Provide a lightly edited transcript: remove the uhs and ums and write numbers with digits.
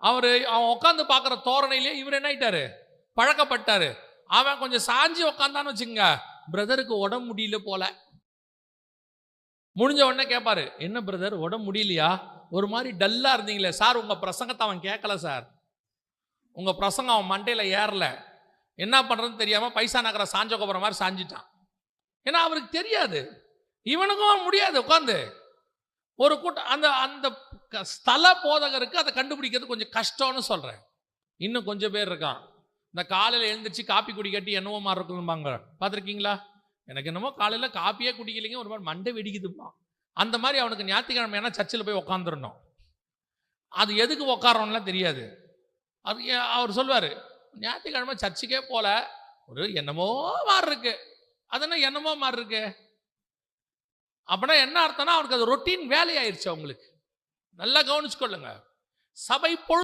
அவன் உட்காந்து பார்க்குற தோரணையிலே இவர் என்ன ஆயிட்டாரு, பழக்கப்பட்டாரு. அவன் கொஞ்சம் சாஞ்சி உட்காந்தான்னு வச்சுங்க, பிரதருக்கு உடம்பு முடியல போல. முடிஞ்ச உடனே கேட்பாரு, என்ன பிரதர் உடம்பு முடியலையா, ஒரு மாதிரி டல்லா இருந்தீங்களே சார். உங்க பிரசங்கத்தை அவன் கேட்கல சார், உங்க பிரசங்கம் அவன் மண்டையில ஏறல. என்ன பண்றதுன்னு தெரியாம பைசா நகர சாஞ்ச கோபுரம் மாதிரி சாஞ்சிட்டான். ஏன்னா அவருக்கு தெரியாது, இவனுக்கும் முடியாது. உட்காந்து ஒரு கூட்டம் அந்த அந்த ஸ்தல போதகருக்கு அதை கண்டுபிடிக்கிறது கொஞ்சம் கஷ்டம்னு சொல்றேன். இன்னும் கொஞ்சம் பேர் இருக்கான், இந்த காலையில் எழுந்திரிச்சு காப்பி குடி கட்டி என்னவோ மாதிரி இருக்கும்பாங்க, பார்த்துருக்கீங்களா? எனக்கு என்னமோ காலையில் காப்பியே குடிக்கலைங்க, ஒரு மாதிரி மண்டை வெடிக்குதுப்பா. அந்த மாதிரி அவனுக்கு ஞாயிற்றுக்கிழமை ஏன்னா சர்ச்சில் போய் உட்காந்துருந்தோம். அது எதுக்கு உட்காரோம்லாம் தெரியாது. அது அவர் சொல்வார், ஞாயிற்றுக்கிழமை சர்ச்சுக்கே போல, ஒரு என்னமோ மாதிரி இருக்கு. அது என்னமோ மாதிரி இருக்கு அப்படின்னா என்ன அர்த்தம்னா, அவனுக்கு அது ரொட்டீன் வேலையாயிருச்சு. அவங்களுக்கு நல்லா கவனிச்சுக்கொள்ளுங்க. சபை